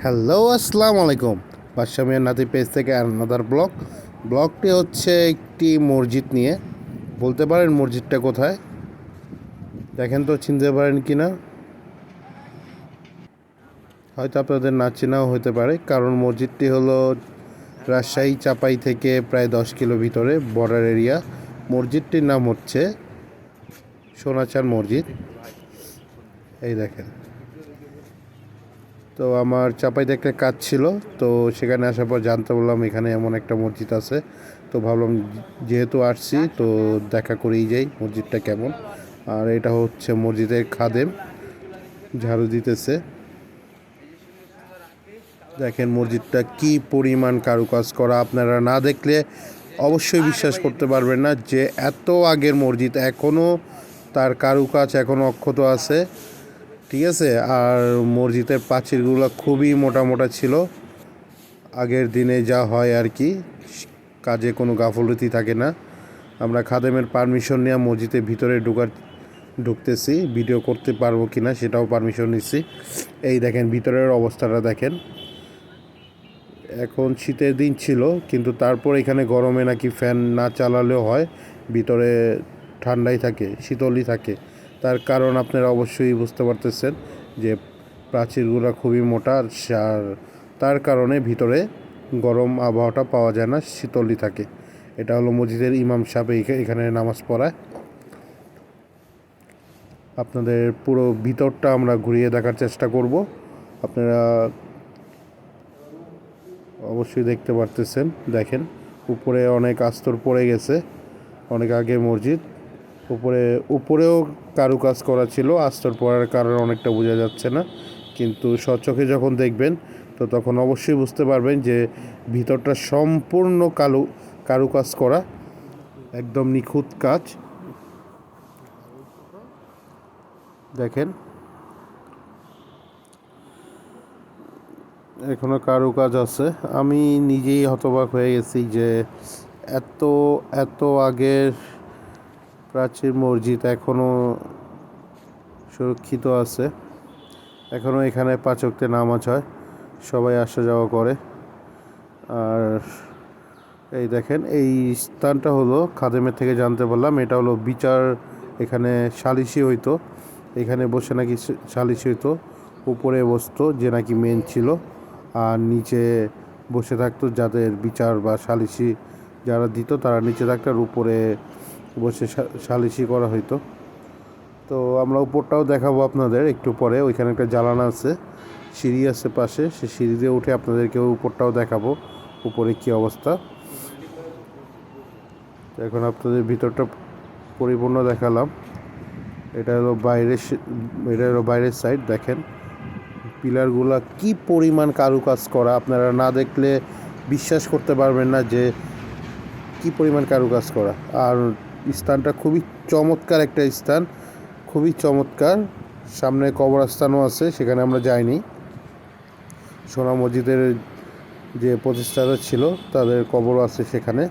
Hello, আসসালামু আলাইকুম। বাদশা মিয়ার নাতি পেজ থেকে আনাদার ব্লগটি হচ্ছে একটি মসজিদ নিয়ে। বলতে পারেন মসজিদটা কোথায়? দেখেন তো চিনতে পারেন কি না। হয়তো আপনাদের না চেনাও হতে পারে, কারণ মসজিদটি হলো রাজশাহী চাপাই থেকে প্রায় 10 কিলো ভিতরে বর্ডার এরিয়া। মসজিদটির নাম হচ্ছে সোনাচাঁদ মসজিদ। এই দেখেন। তো আমার চাপাইতে একটা কাজ ছিল, তো সেখানে আসার পর জানতে বললাম এখানে এমন একটা মসজিদ আছে। তো ভাবলাম যেহেতু আসছি তো দেখা করেই যাই মসজিদটা কেমন। আর এটা হচ্ছে মসজিদের খাদেম, ঝাড়ু দিতেছে। দেখেন মসজিদটা কি পরিমাণ কারুকাজ করা, আপনারা না দেখলে অবশ্যই বিশ্বাস করতে পারবেন না যে এত আগের মসজিদ এখনও তার কারুকাজ এখনও অক্ষত আছে। ঠিক আছে। আর মসজিদের প্রাচীরগুলো খুবই মোটা মোটা ছিল। আগের দিনে যা হয় আর কি, কাজে কোনো গাফলতি থাকে না। আমরা খাদেমের পারমিশন নিয়ে মসজিদের ভিতরে ঢুকতেছি, ভিডিও করতে পারবো কি না সেটাও পারমিশন নিচ্ছি। এই দেখেন ভিতরের অবস্থাটা দেখেন। এখন শীতের দিন ছিল, কিন্তু তারপর এখানে গরমে নাকি ফ্যান না চালালেও হয়, ভিতরে ঠান্ডাই থাকে, শীতলই থাকে। তার কারণ আপনারা অবশ্যই বুঝতে পারতেছেন যে প্রাচীরগুলো খুবই মোটা, আর তার কারণে ভিতরে গরম আবহাওয়াটা পাওয়া যায় না, শীতলই থাকে। এটা হলো মসজিদের ইমাম সাহেব এখানে নামাজ পড়ায়। আপনাদের পুরো ভিতরটা আমরা ঘুরিয়ে দেখার চেষ্টা করব। আপনারা অবশ্যই দেখতে পারতেছেন। দেখেন উপরে অনেক আস্তর পড়ে গেছে, অনেক আগে মসজিদ। উপরেও কারুকাজ করা ছিল, আস্তর পড়ার কারণে অনেকটা বোঝা যাচ্ছে না, কিন্তু স্বচক্ষে যখন দেখবেন তো তখন অবশ্যই বুঝতে পারবেন যে ভিতরটা সম্পূর্ণ কারুকাজ করা, একদম নিখুঁত কাজ। দেখেন এখনো কারুকাজ আছে। আমি নিজেই হতবাক হয়ে গেছি যে এত এত আগের প্রাচীর মসজিদ এখনও সুরক্ষিত আছে। এখনও এখানে 5 ওয়াক্তে নামাজ হয়, সবাই আসা যাওয়া করে। আর এই দেখেন এই স্থানটা হলো খাদেমের থেকে জানতে পারলাম এটা হলো বিচার, এখানে সালিশি হইতো, এখানে বসে নাকি সালিশি হইতো। উপরে বসতো যে নাকি মেন ছিল, আর নিচে বসে থাকতো যাদের বিচার বা সালিশি যারা দিত তারা নিচে থাকতো, আর উপরে বসে সালিশি করা হইতো। তো আমরা উপরটাও দেখাবো আপনাদের একটু পরে। ওইখানে একটা জানালা আছে, সিঁড়ি আছে পাশে, সে সিঁড়ি দিয়ে উঠে আপনাদেরকে উপরটাও দেখাবো উপরে কী অবস্থা। তো এখন আপনাদের ভিতরটা পরিপূর্ণ দেখালাম। এটা হলো বাইরের সাইড। দেখেন পিলারগুলা কি পরিমাণ কারুকাজ করা, আপনারা না দেখলে বিশ্বাস করতে পারবেন না যে কি পরিমাণ কারুকাজ করা। আর স্থানটা খুবই চমৎকার একটা স্থান, খুবই চমৎকার। সামনে কবরস্থানও আছে, সেখানে আমরা যাইনি। সোনা মসজিদের যে প্রতিষ্ঠাতা ছিল তাদের কবরও আছে সেখানে।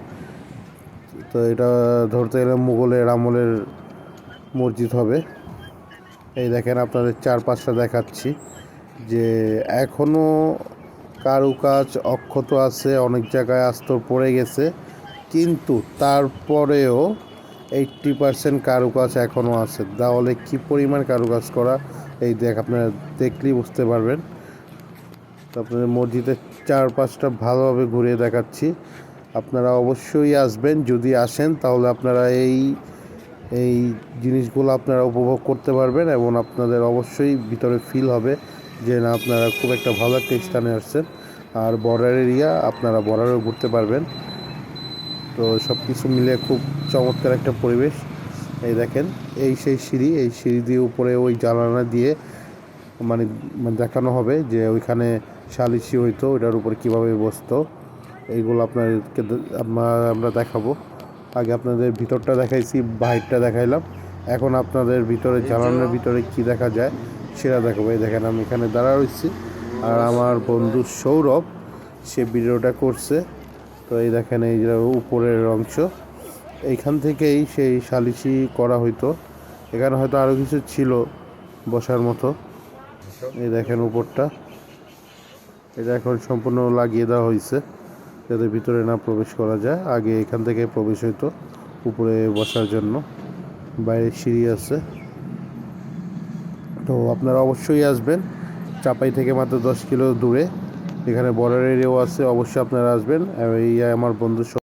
তো এটা ধরতে গেলে মুঘলের আমলের মসজিদ হবে। এই দেখেন আপনাদের চারপাশটা দেখাচ্ছি যে এখনও কারুকাজ অক্ষত আছে, অনেক জায়গায় আস্তর পড়ে গেছে, কিন্তু তারপরেও 80% কারুকাজ এখনও আছে। তাহলে কী পরিমাণ কারুকাজ করা, এই আপনারা দেখলেই বুঝতে পারবেন। তো আপনাদের মসজিদের চারপাশটা ভালোভাবে ঘুরিয়ে দেখাচ্ছি। আপনারা অবশ্যই আসবেন, যদি আসেন তাহলে আপনারা এই এই জিনিসগুলো আপনারা উপভোগ করতে পারবেন, এবং আপনাদের অবশ্যই ভিতরে ফিল হবে যে না আপনারা খুব একটা ভালো একটা স্থানে আসছেন। আর বর্ডার এরিয়া, আপনারা বর্ডারেও ঘুরতে পারবেন। তো সব কিছু মিলে খুব চমৎকার একটা পরিবেশ। এই দেখেন এই সেই সিঁড়ি, এই সিঁড়ি দিয়ে উপরে ওই জানালা দিয়ে মানে দেখানো হবে যে ওইখানে সালিশি হইতো, ওইটার উপর কীভাবে বসতো, এইগুলো আপনাদেরকে আমরা দেখাবো। আগে আপনাদের ভিতরটা দেখাইছি, বাহিরটা দেখাইলাম, এখন আপনাদের ভিতরে জানালার ভিতরে কি দেখা যায় সেটা দেখাবো। এই দেখেন আমি এখানে দাঁড়া রয়েছি, আর আমার বন্ধু সৌরভ সে ভিডিওটা করছে। তো এই দেখেন এই যে উপরের অংশ, এইখান থেকেই সেই সালিশি করা হইতো। এখানে হয়তো আরও কিছু ছিল বসার মতো। এই দেখেন উপরটা। এটা এখন সম্পূর্ণ লাগিয়ে দেওয়া হয়েছে যাতে ভিতরে না প্রবেশ করা যায়। আগে এখান থেকে প্রবেশ হতো উপরে বসার জন্য। বাইরে সিঁড়ি আছে। তো আপনারা অবশ্যই আসবেন, চাপাই থেকে মাত্র 10 কিলো দূরে। এখানে বর্ডার এরিয়াও আছে, অবশ্যই আপনারা আসবেন। এই আমার বন্ধু